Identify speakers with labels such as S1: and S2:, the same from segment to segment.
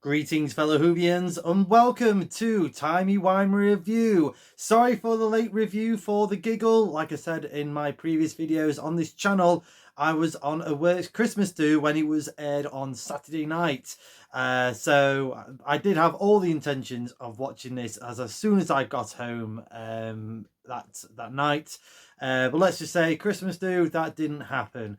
S1: Greetings, fellow Whovians, and welcome to Timey Wimey Review. Sorry for the late review for the Giggle. Like I said in my previous videos on this channel, I was on a work Christmas do when it was aired on Saturday night. So I did have all the intentions of watching this as soon as I got home that night. But let's just say Christmas do, that didn't happen.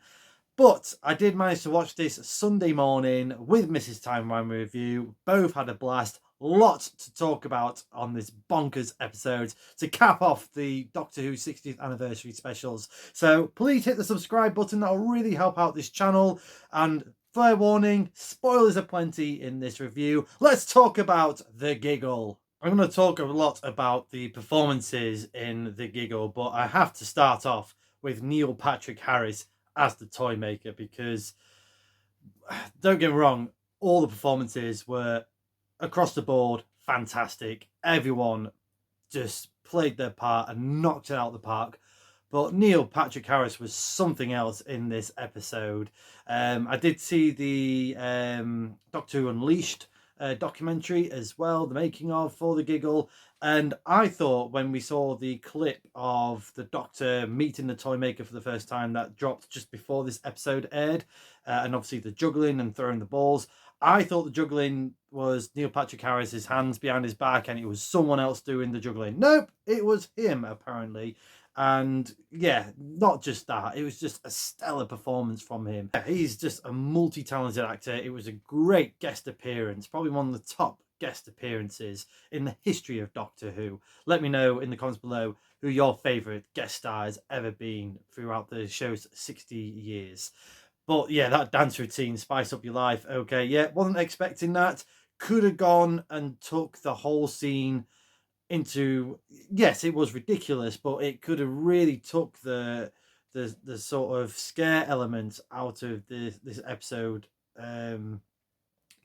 S1: But I did manage to watch this Sunday morning with Mrs. Timey Wimey Review. Both had a blast. Lots to talk about on this bonkers episode to cap off the Doctor Who 60th anniversary specials. So please hit the subscribe button. That'll really help out this channel. And fair warning, spoilers aplenty in this review. Let's talk about the Giggle. I'm going to talk a lot about the performances in the Giggle, but I have to start off with Neil Patrick Harris as the toy maker, because don't get me wrong, all the performances were across the board fantastic. Everyone just played their part and knocked it out of the park. But Neil Patrick Harris was something else in this episode. I did see the Doctor Who Unleashed documentary as well, the making of for the Giggle. And I thought when we saw the clip of the Doctor meeting the toy maker for the first time that dropped just before this episode aired, and obviously the juggling and throwing the balls, I thought the juggling was Neil Patrick Harris's hands behind his back and it was someone else doing the juggling. Nope, it was him apparently. And yeah, not just that, it was just a stellar performance from him. He's just a multi-talented actor. It was a great guest appearance, probably one of the top guest appearances in the history of Doctor Who. Let me know in the comments below who your favourite guest star has ever been throughout the show's 60 years. But yeah, that dance routine, spice up your life. Okay, yeah, wasn't expecting that. Could have gone and took the whole scene into, yes, it was ridiculous, but it could have really took the sort of scare element out of this episode, blown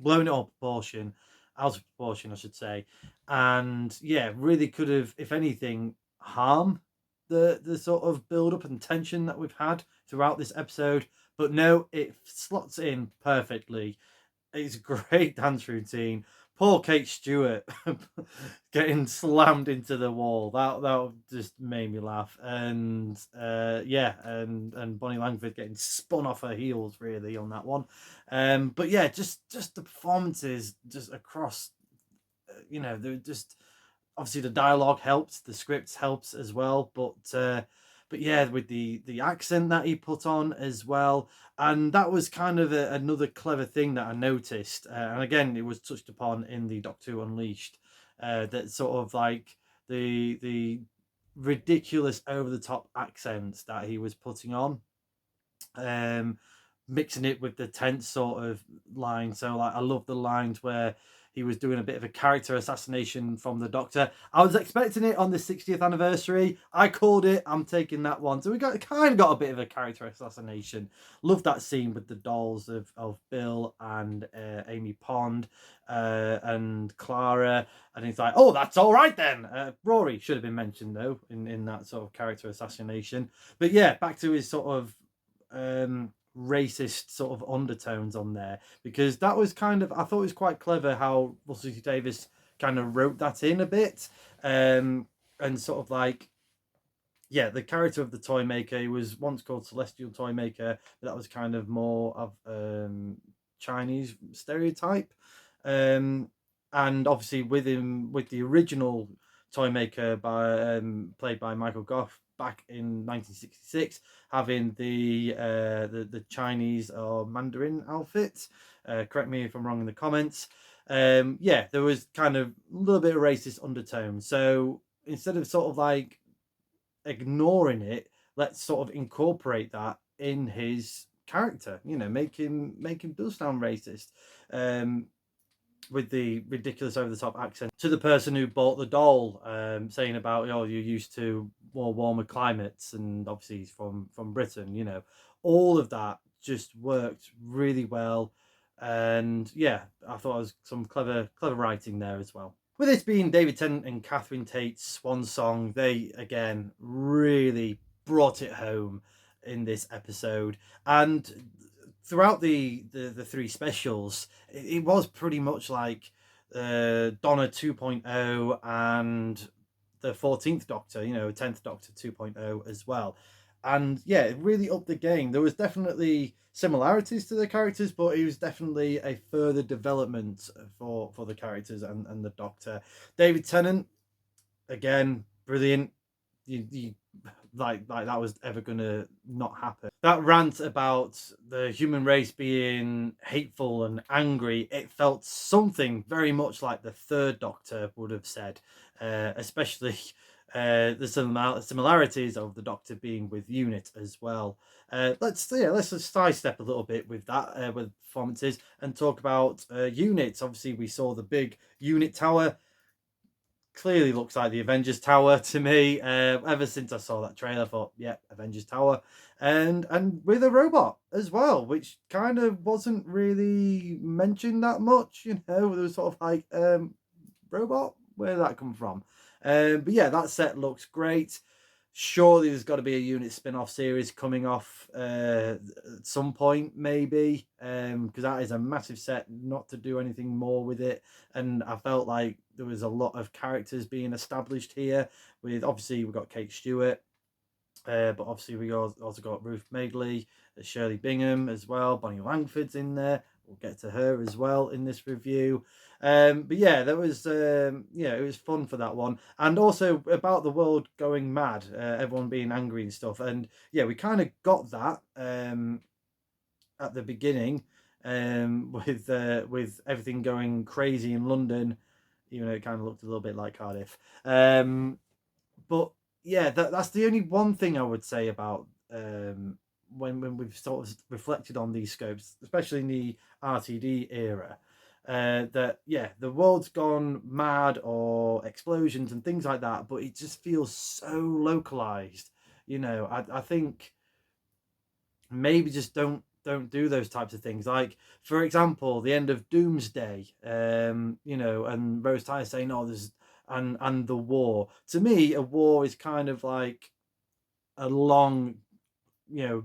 S1: it out of proportion, I should say, and yeah, really could have, if anything, harm the sort of build up and tension that we've had throughout this episode. But no, it slots in perfectly. It's a great dance routine. Poor Kate Stewart getting slammed into the wall. That just made me laugh. And yeah, and Bonnie Langford getting spun off her heels really on that one. But yeah, just the performances just across. They're just, obviously the dialogue helps, the script helps as well, but yeah, with the accent that he put on as well. And that was kind of another clever thing that I noticed, and again it was touched upon in the Doctor Who Unleashed, that sort of like the ridiculous over the top accents that he was putting on, mixing it with the tense sort of line. So like, I love the lines where he was doing a bit of a character assassination from the Doctor. I was expecting it on the 60th anniversary. I called it. I'm taking that one. So we got a bit of a character assassination. Love that scene with the dolls of Bill and Amy Pond and Clara. And he's like, oh, that's all right then. Rory should have been mentioned though in that sort of character assassination. But yeah, back to his sort of racist sort of undertones on there, because that was kind of, I thought it was quite clever how Russell T Davies kind of wrote that in a bit, and sort of like, yeah, the character of the toy maker, he was once called Celestial Toy Maker, but that was kind of more of Chinese stereotype, and obviously with the original toy maker played by Michael Gough back in 1966, having the Chinese or Mandarin outfit. Correct me if I'm wrong in the comments. Yeah, there was kind of a little bit of racist undertone. So instead of sort of like ignoring it, let's sort of incorporate that in his character. Make him do sound racist. With the ridiculous over-the-top accent to the person who bought the doll, saying about, oh, you're used to more warmer climates, and obviously he's from Britain. All of that just worked really well, and yeah, I thought it was some clever writing there as well. With this being David Tennant and Catherine Tate's swan song, they again really brought it home in this episode. And throughout the three specials, it was pretty much like Donna 2.0 and the 14th Doctor, 10th Doctor 2.0 as well. And yeah, it really upped the game. There was definitely similarities to the characters, but it was definitely a further development for the characters and the Doctor. David Tennant, again, brilliant. You like that was ever gonna not happen. That rant about the human race being hateful and angry, it felt something very much like the third Doctor would have said, especially the similarities of the Doctor being with Unit as well. Let's just sidestep a little bit with that with performances and talk about Unit. Obviously, we saw the big Unit tower. Clearly looks like the Avengers Tower to me. Ever since I saw that trailer, I thought, yeah, Avengers Tower, and with a robot as well, which kind of wasn't really mentioned that much. There was sort of like robot. Where did that come from? But yeah, that set looks great. Surely there's got to be a Unit spin-off series coming off at some point, maybe, because that is a massive set. Not to do anything more with it, and I felt like there was a lot of characters being established here. With obviously we've got Kate Stewart, but obviously we also got Ruth Madeley, Shirley Bingham as well. Bonnie Langford's in there. We'll get to her as well in this review. But yeah, there was it was fun for that one, and also about the world going mad, everyone being angry and stuff. And yeah, we kind of got that at the beginning, with everything going crazy in London, even though it kind of looked a little bit like Cardiff. But yeah, that's the only one thing I would say about when we've sort of reflected on these scopes, especially in the RTD era. That yeah, the world's gone mad or explosions and things like that, but it just feels so localized. I think maybe just don't do those types of things. Like for example, the end of Doomsday, and Rose Tyler saying, "Oh, there's." And the war, to me, a war is kind of like a long,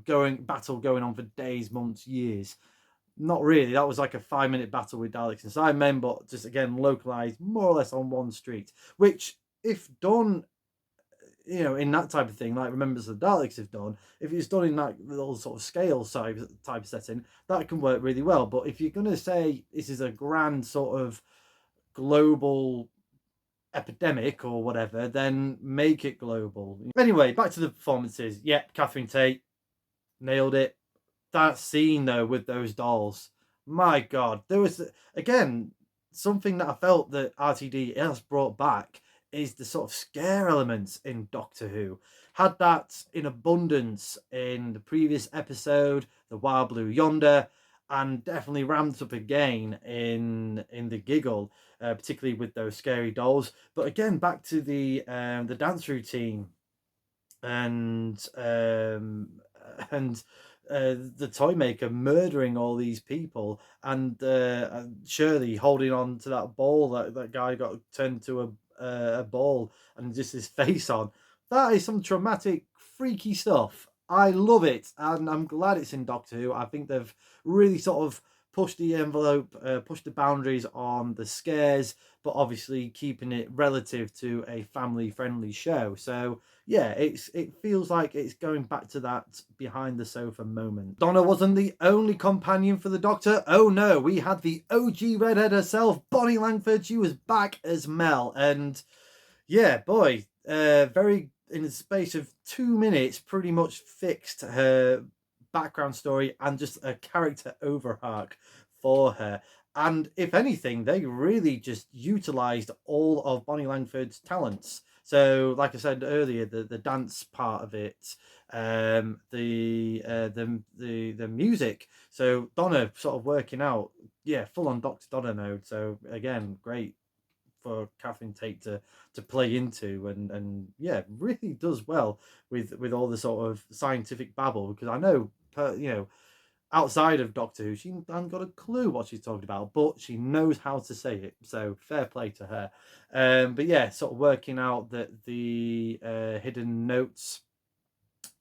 S1: going on for days, months, years. Not really. That was like a 5-minute battle with Daleks and Cybermen, but just again localized more or less on one street, which if done, in that type of thing, like Remembrance of the Daleks have done, if it's done in that little sort of scale type of setting, that can work really well. But if you're going to say this is a grand sort of global epidemic or whatever, then make it global. Anyway, back to the performances. Yep, Catherine Tate nailed it. That scene though with those dolls, my God, there was again something that I felt that RTD has brought back is the sort of scare elements in Doctor Who. Had that in abundance in the previous episode, The Wild Blue Yonder, and definitely ramped up again in the Giggle, particularly with those scary dolls. But again, back to the dance routine and the toy maker murdering all these people, and Shirley holding on to that ball that guy got turned to a ball and just his face on. That is some traumatic, freaky stuff. I love it, and I'm glad it's in Doctor Who. I think they've really sort of pushed the envelope, pushed the boundaries on the scares, but obviously keeping it relative to a family-friendly show. So yeah, it feels like it's going back to that behind the sofa moment. Donna wasn't the only companion for the Doctor. Oh no, we had the OG redhead herself, Bonnie Langford. She was back as Mel, and yeah, boy, very in the space of 2 minutes, pretty much fixed her background story and just a character overarch for her. And if anything, they really just utilized all of Bonnie Langford's talents. So, like I said earlier, the dance part of it, the music. So Donna sort of working out, yeah, full on Dr. Donna mode. So again, great for Catherine Tate to play into, and yeah, really does well with all the sort of scientific babble, because I know outside of Doctor Who she hasn't got a clue what she's talking about, but she knows how to say it, so fair play to her. But yeah, sort of working out that the hidden notes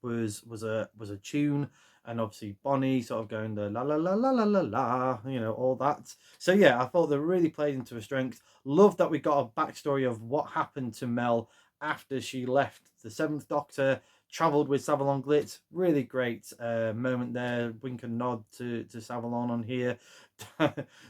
S1: was a tune, and obviously Bonnie sort of going the la la la la la la la, you know, all that. So yeah, I thought they really played into her strength. Love that we got a backstory of what happened to Mel after she left the Seventh Doctor, travelled with Savalon Glitz. Really great moment there. Wink and nod to Savalon on here.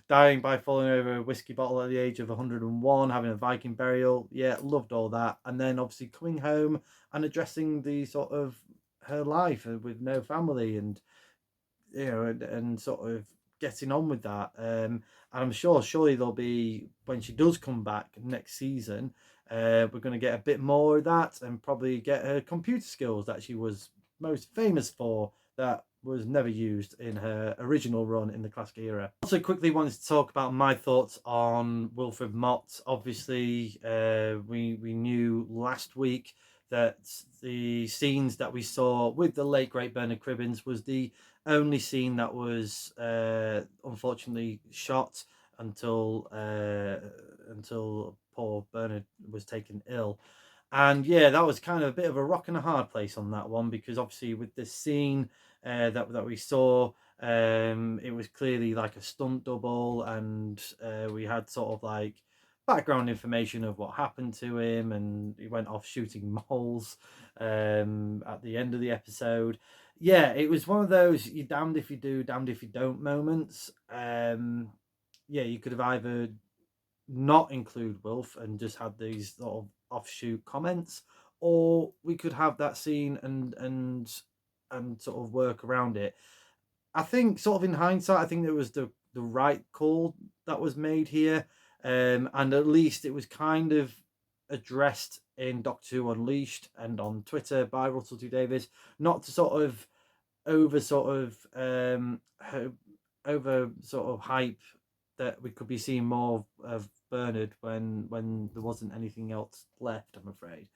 S1: Dying by falling over a whiskey bottle at the age of 101, having a Viking burial. Yeah, loved all that. And then obviously coming home and addressing the sort of her life with no family, and you know, and sort of getting on with that. And I'm sure, surely there'll be, when she does come back next season, we're going to get a bit more of that, and probably get her computer skills that she was most famous for, that was never used in her original run in the classic era. Also, quickly wanted to talk about my thoughts on Wilfred Mott. Obviously, we knew last week that the scenes that we saw with the late great Bernard Cribbins was the only scene that was unfortunately shot until poor Bernard was taken ill. And yeah, that was kind of a bit of a rock and a hard place on that one, because obviously with this scene that we saw, it was clearly like a stunt double, and we had sort of like background information of what happened to him, and he went off shooting moles at the end of the episode. Yeah, it was one of those you're damned if you do, damned if you don't moments. Yeah, you could have either not include Wilf and just had these sort of offshoot comments, or we could have that scene and sort of work around it. I think, sort of in hindsight, I think there was the right call that was made here, and at least it was kind of addressed in Doctor Who Unleashed and on Twitter by Russell T Davies, not to sort of over sort of over sort of hype that we could be seeing more of Bernard when there wasn't anything else left, I'm afraid.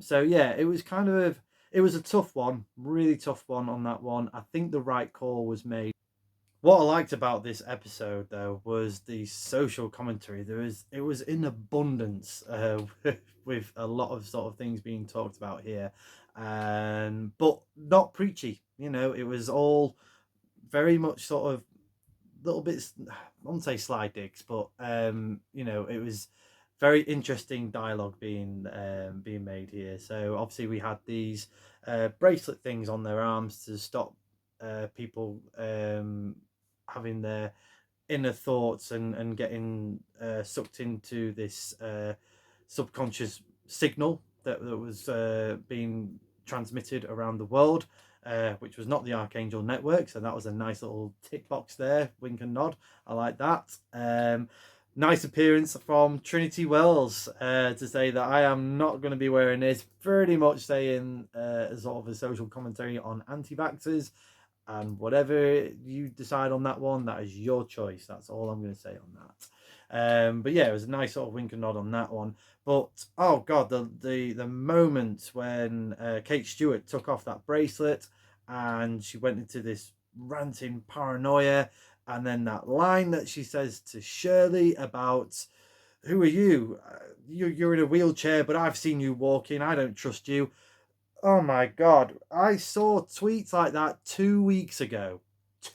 S1: So yeah, it was kind of, it was a tough one, really tough one on that one. I think the right call was made. What I liked about this episode, though, was the social commentary. It was in abundance, with a lot of sort of things being talked about here, but not preachy. You know, it was all very much sort of little bits, I won't say sly digs, but you know, it was very interesting dialogue being made here. So obviously we had these bracelet things on their arms to stop people having their inner thoughts and getting sucked into this subconscious signal that was being transmitted around the world, which was not the Archangel Network. So that was a nice little tick box there, wink and nod. I like that. Nice appearance from Trinity Wells to say that I am not going to be wearing this, pretty much saying sort of a social commentary on anti-vaxxers, and whatever you decide on that one, that is your choice. That's all I'm going to say on that. But yeah, it was a nice sort of wink and nod on that one. But oh god, the moment when Kate Stewart took off that bracelet and she went into this ranting paranoia, and then that line that she says to Shirley about, who are you? You're in a wheelchair, but I've seen you walking. I don't trust you. Oh my god, I saw tweets like that 2 weeks ago.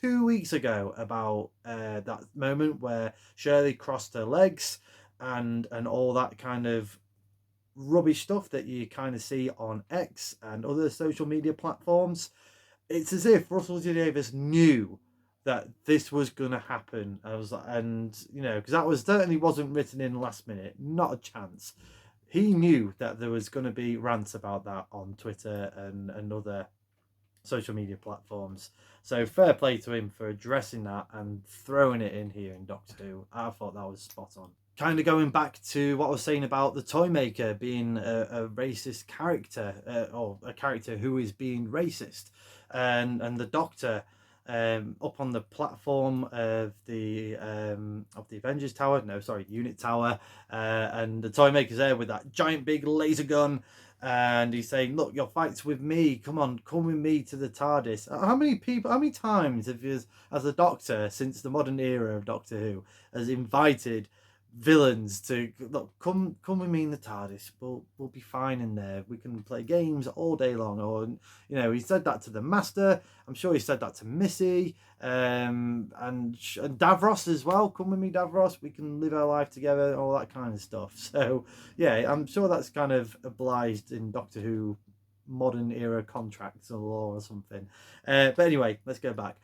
S1: 2 weeks ago about that moment where Shirley crossed her legs and all that kind of rubbish stuff that you kind of see on X and other social media platforms. It's as if Russell T Davies knew that this was going to happen. And you know, because that was certainly wasn't written in last minute, not a chance. He knew that there was going to be rants about that on Twitter and other social media platforms. So fair play to him for addressing that and throwing it in here in Doctor Who. I thought that was spot on. Kind of going back to what I was saying about the Toymaker being a racist character, or a character who is being racist, and the Doctor up on the platform of the Avengers Tower, no, sorry, Unit Tower, and the Toymaker's there with that giant big laser gun, and he's saying, "Look, your fight's with me. Come on, come with me to the TARDIS." How many times have you, as the Doctor, since the modern era of Doctor Who, has invited villains to look, come with me in the TARDIS. We'll be fine in there. We can play games all day long. Or, you know, he said that to the Master. I'm sure he said that to Missy, and Davros as well. Come with me, Davros. We can live our life together. All that kind of stuff. So yeah, I'm sure that's kind of obliged in Doctor Who modern era contracts or law or something. But anyway, let's go back.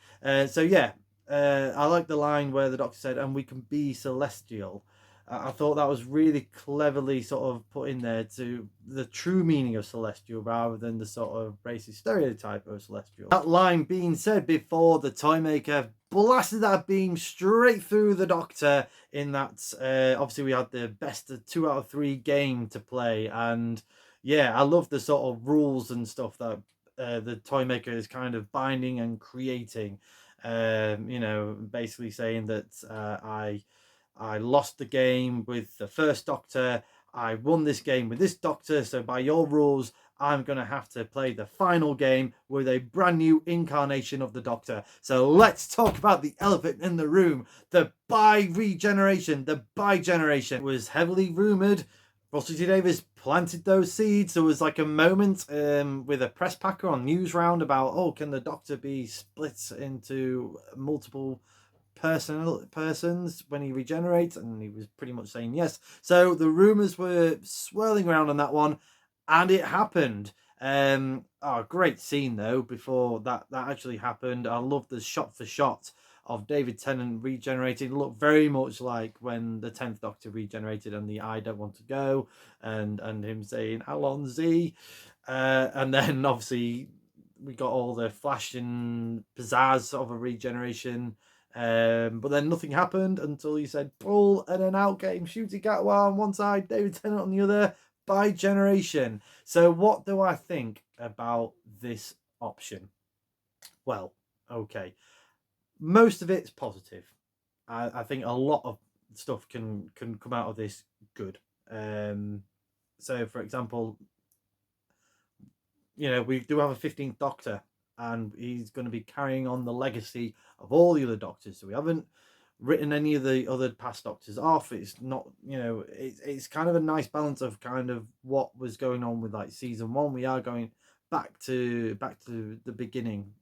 S1: So yeah, I like the line where the Doctor said, "And we can be celestial." I thought that was really cleverly sort of put in there to the true meaning of celestial rather than the sort of racist stereotype of celestial. That line being said before the Toymaker blasted that beam straight through the Doctor in that obviously we had the best of 2 out of 3 game to play, and yeah, I love the sort of rules and stuff that the Toymaker is kind of binding and creating. You know, basically saying that I lost the game with the first Doctor. I won this game with this Doctor. So by your rules, I'm going to have to play the final game with a brand new incarnation of the Doctor. So let's talk about the elephant in the room. The Bigeneration. The Bigeneration was heavily rumoured. Russell T Davies planted those seeds. There was like a moment with a press packer on Newsround about, oh, can the Doctor be split into multiple persons when he regenerates, and he was pretty much saying yes. So the rumors were swirling around on that one, and it happened. Oh, great scene though before that actually happened. I love the shot for shot of David Tennant regenerating. It looked very much like when the 10th Doctor regenerated and the I don't want to go, and him saying Alonzi, and then obviously we got all the flashing pizzazz of a regeneration. But then nothing happened until he said pull, and then out came Shooty Gatwa on one side, David Tennant on the other. Bigeneration. So what do I think about this option? Well, okay, most of it's positive. I think a lot of stuff can come out of this good. So for example, you know, we do have a 15th Doctor, and he's going to be carrying on the legacy of all the other Doctors. So we haven't written any of the other past Doctors off. It's not, you know, it's kind of a nice balance of kind of what was going on with like season 1. We are going back to the beginning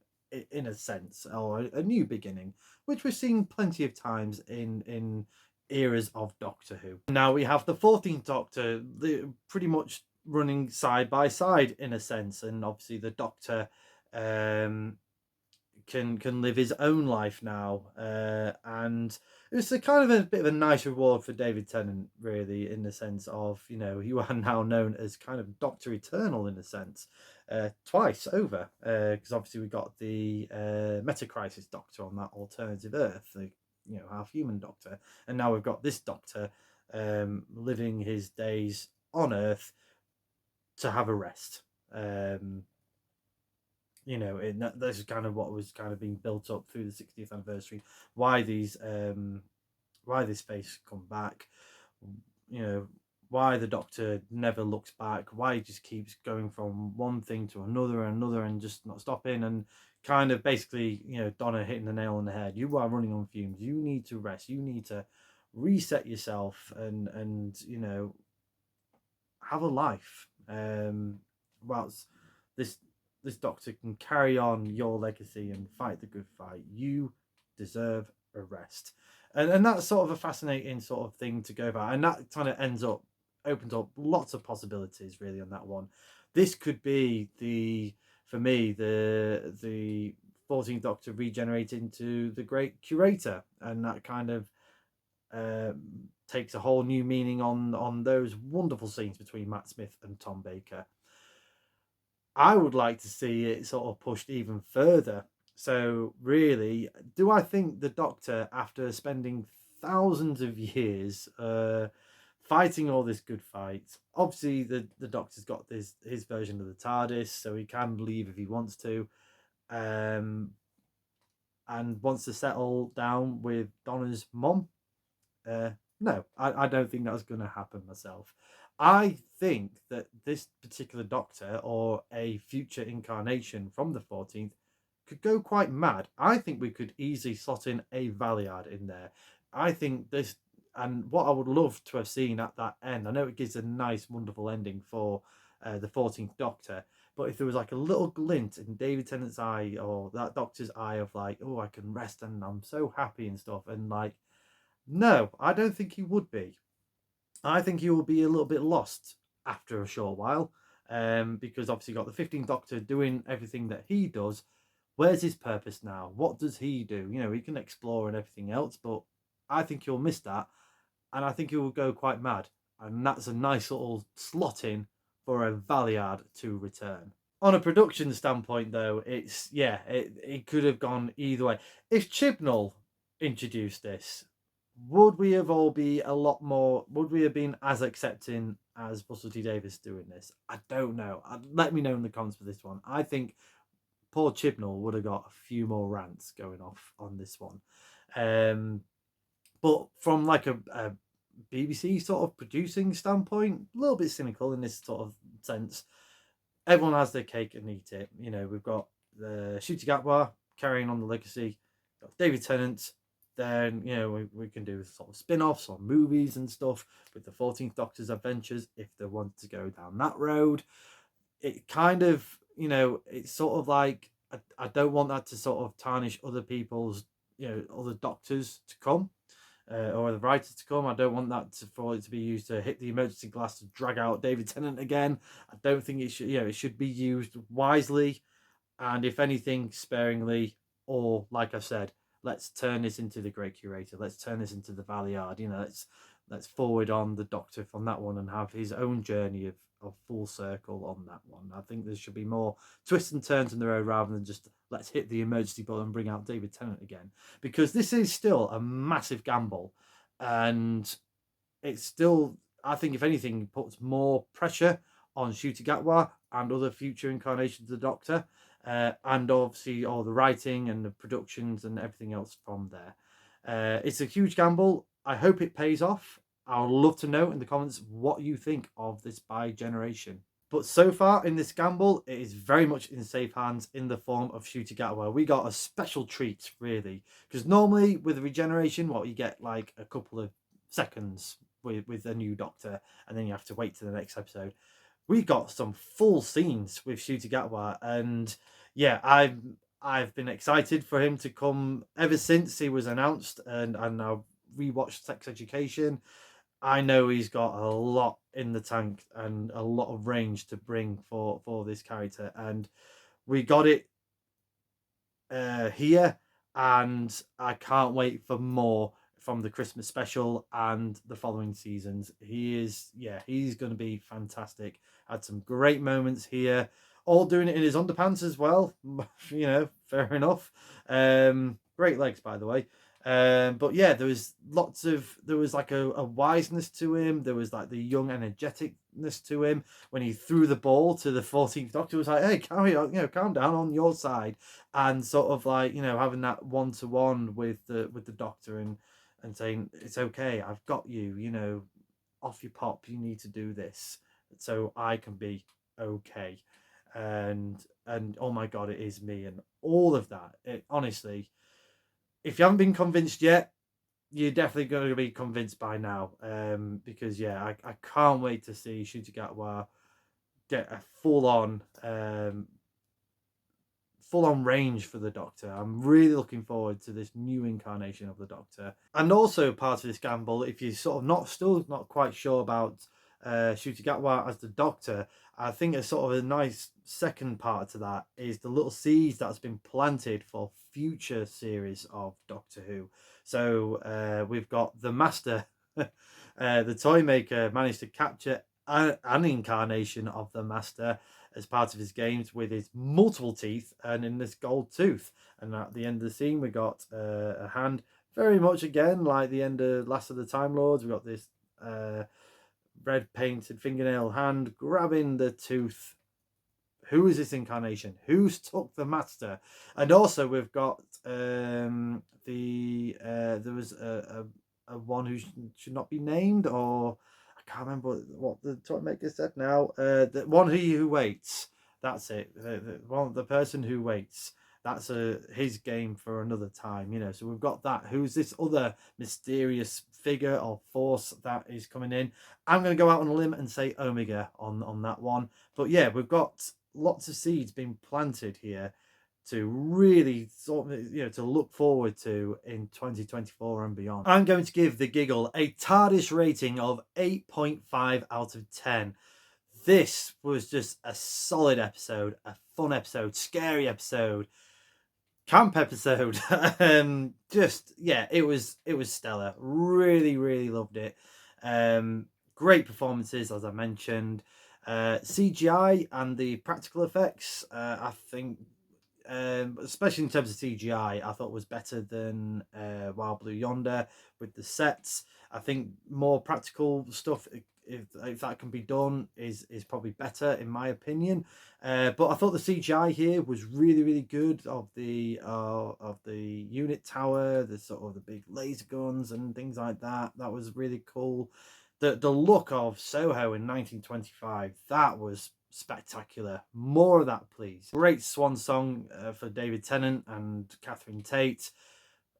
S1: in a sense, or a new beginning, which we've seen plenty of times in eras of Doctor Who. Now we have the 14th Doctor, pretty much running side by side in a sense, and obviously the Doctor can live his own life now, and it's a kind of a bit of a nice reward for David Tennant, really, in the sense of, you know, you are now known as kind of Doctor Eternal in a sense, twice over, because obviously we got the Meta-Crisis Doctor on that alternative Earth, the, you know, half-human Doctor, and now we've got this Doctor living his days on Earth to have a rest. You know, this is kind of what was kind of being built up through the 60th anniversary. Why this face come back? You know, why the Doctor never looks back? Why he just keeps going from one thing to another and another and just not stopping, and kind of basically, you know, Donna hitting the nail on the head. You are running on fumes. You need to rest. You need to reset yourself and you know, have a life. Whilst this Doctor can carry on your legacy and fight the good fight, you deserve a rest. And that's sort of a fascinating sort of thing to go about, and that kind of opens up lots of possibilities really on that one. This could be for me the 14th Doctor regenerated into the Great Curator, and that kind of takes a whole new meaning on those wonderful scenes between Matt Smith and Tom Baker. I would like to see it sort of pushed even further. So really, do I think the Doctor, after spending thousands of years fighting all this good fight, obviously the Doctor's got his version of the TARDIS, so he can leave if he wants to, and wants to settle down with Donna's mom? No, I don't think that's going to happen myself. I think that this particular Doctor, or a future incarnation from the 14th, could go quite mad. I think we could easily slot in a Valiard in there. I think this And what I would love to have seen at that end, I know it gives a nice, wonderful ending for the 14th Doctor, but if there was like a little glint in David Tennant's eye or that Doctor's eye of like, oh, I can rest and I'm so happy and stuff, and like, no, I don't think he would be. I think he will be a little bit lost after a short while, because obviously you got the 15th Doctor doing everything that he does. Where's his purpose now? What does he do? You know, he can explore and everything else, but I think he'll miss that, and I think he will go quite mad. And that's a nice little slot in for a Valiard to return. On a production standpoint, though, it could have gone either way. If Chibnall introduced this, would we have all be a lot more? Would we have been as accepting as Russell T Davies doing this? I don't know. Let me know in the comments for this one. I think poor Chibnall would have got a few more rants going off on this one. But from like a BBC sort of producing standpoint, a little bit cynical in this sort of sense. Everyone has their cake and eat it. You know, we've got the Ncuti Gatwa carrying on the legacy, got David Tennant. Then, you know, we can do sort of spin-offs on movies and stuff with the 14th Doctor's adventures if they want to go down that road. It kind of, you know, it's sort of like, I don't want that to sort of tarnish other people's, you know, other doctors to come. Or the writers to come. I don't want that for it to be used to hit the emergency glass to drag out David Tennant again. I don't think it should. You know, it should be used wisely, and if anything, sparingly. Or like I said, let's turn this into the Great Curator. Let's turn this into the Valiard. You know, let's forward on the Doctor from that one and have his own journey of full circle on that one. I think there should be more twists and turns in the road rather than just let's hit the emergency button and bring out David Tennant again, because this is still a massive gamble, and it's still, I think, if anything, puts more pressure on Ncuti Gatwa and other future incarnations of the Doctor, and obviously all the writing and the productions and everything else from there. It's a huge gamble. I hope it pays off. I'd love to know in the comments what you think of this Bigeneration. But so far in this gamble, it is very much in safe hands in the form of Ncuti Gatwa. We got a special treat, really, because normally with the regeneration, what you get like a couple of seconds with a new Doctor, and then you have to wait to the next episode. We got some full scenes with Ncuti Gatwa, and yeah, I've been excited for him to come ever since he was announced, and I've rewatched Sex Education. I know he's got a lot in the tank and a lot of range to bring for this character, and we got it here, and I can't wait for more from the Christmas special and the following seasons. He's going to be fantastic. Had some great moments here, all doing it in his underpants as well. You know, fair enough. Great legs, by the way. But yeah, there was like a wiseness to him. There was like the young energeticness to him when he threw the ball to the 14th Doctor. It was like, hey, calm down on your side, and sort of like, you know, having that one-to-one with the Doctor and saying, it's okay, I've got you, you know, off your pop, you need to do this so I can be okay. And oh my god, it is me, and all of that. Honestly, if you haven't been convinced yet, you're definitely going to be convinced by now. Because yeah, I can't wait to see Ncuti Gatwa get a full-on range for the Doctor. I'm really looking forward to this new incarnation of the Doctor. And also part of this gamble, if you're sort of still not quite sure about Ncuti Gatwa as the Doctor, I think a sort of a nice second part to that is the little seeds that's been planted for future series of Doctor Who. So we've got the Master, the toy maker, managed to capture an incarnation of the Master as part of his games with his multiple teeth and in this gold tooth. And at the end of the scene, we got a hand, very much again like the end of Last of the Time Lords. We got this red painted fingernail hand grabbing the tooth. Who is this incarnation? Who's took the Master? And also we've got there was a one who should not be named, or I can't remember what the toy maker said now. The one who waits. That's it. The person who waits. that's his game for another time, you know. So we've got that. Who's this other mysterious figure or force that is coming in? I'm going to go out on a limb and say Omega on that one. But yeah, we've got lots of seeds being planted here to really sort of, you know, to look forward to in 2024 and beyond. I'm going to give the Giggle a TARDIS rating of 8.5 out of 10. This was just a solid episode, a fun episode, scary episode, camp episode. Just yeah, it was stellar. Really loved it. Great performances, as I mentioned. CGI and the practical effects, I think, especially in terms of CGI, I thought was better than Wild Blue Yonder with the sets. I think more practical stuff, if that can be done, is probably better in my opinion. But I thought the CGI here was really good of the unit tower, the sort of the big laser guns and things like that. That was really cool. The look of Soho in 1925, that was spectacular. More of that, please. Great swan song for David Tennant and Catherine Tate.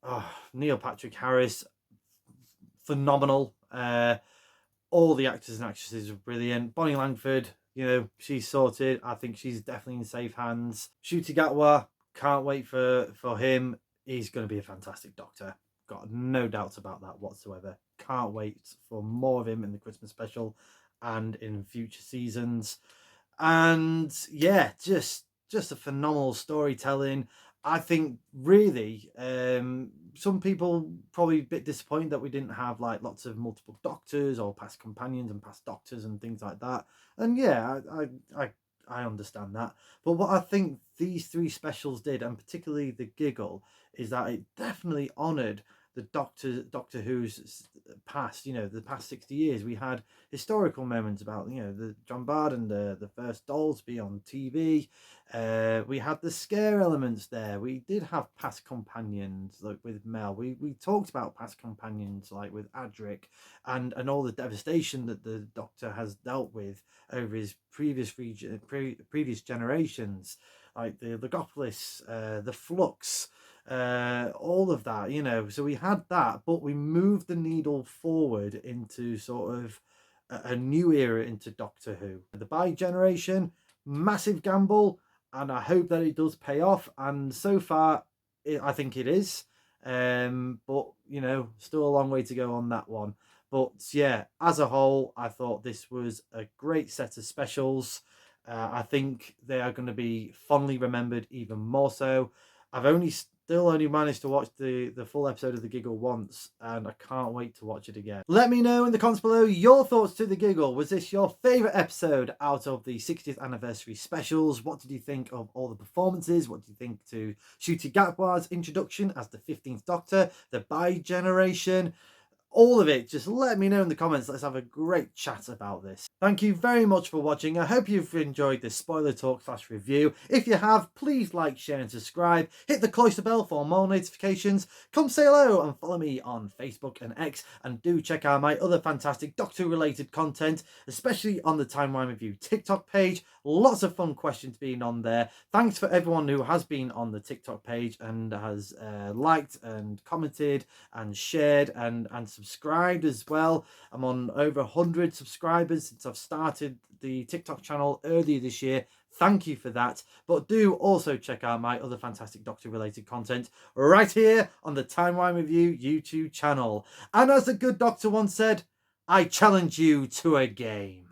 S1: Oh, Neil Patrick Harris, phenomenal. All the actors and actresses were brilliant. Bonnie Langford, you know, she's sorted. I think she's definitely in safe hands. Ncuti Gatwa, can't wait for him. He's going to be a fantastic Doctor. Got no doubts about that whatsoever. Can't wait for more of him in the Christmas special and in future seasons. And yeah, just a phenomenal storytelling. I think really some people probably a bit disappointed that we didn't have like lots of multiple Doctors or past companions and past Doctors and things like that. And yeah, I understand that. But what I think these three specials did, and particularly the Giggle, is that it definitely honoured the Doctor Who's past, you know, the past 60 years. We had historical moments about, you know, the John Bard and the first Dolby on TV. We had the scare elements there. We did have past companions like with Mel. We talked about past companions like with Adric and all the devastation that the Doctor has dealt with over his previous generations, like the Logopolis, the Flux, all of that, you know. So we had that, but we moved the needle forward into sort of a new era into Doctor Who. The Bigeneration, massive gamble, and I hope that it does pay off. And so far, I think it is. But you know, still a long way to go on that one. But yeah, as a whole, I thought this was a great set of specials. I think they are going to be fondly remembered even more so. I've still only managed to watch the full episode of the Giggle once, and I can't wait to watch it again. Let me know in the comments below your thoughts to the Giggle. Was this your favourite episode out of the 60th anniversary specials? What did you think of all the performances? What did you think to Ncuti Gatwa's introduction as the 15th Doctor, the Bigeneration? All of it, just let me know in the comments. Let's have a great chat about this. Thank you very much for watching. I hope you've enjoyed this spoiler talk / review. If you have, please like, share and subscribe. Hit the cloister bell for more notifications. Come say hello and follow me on Facebook and X. And do check out my other fantastic Doctor related content, especially on the Timey Wimey Review TikTok page. Lots of fun questions being on there. Thanks for everyone who has been on the TikTok page and has liked and commented and shared and subscribed as well. I'm on over 100 subscribers since I've started the TikTok channel earlier this year. Thank you for that. But do also check out my other fantastic Doctor related content right here on the Timey Wimey Review YouTube channel. And as the good Doctor once said, I challenge you to a game.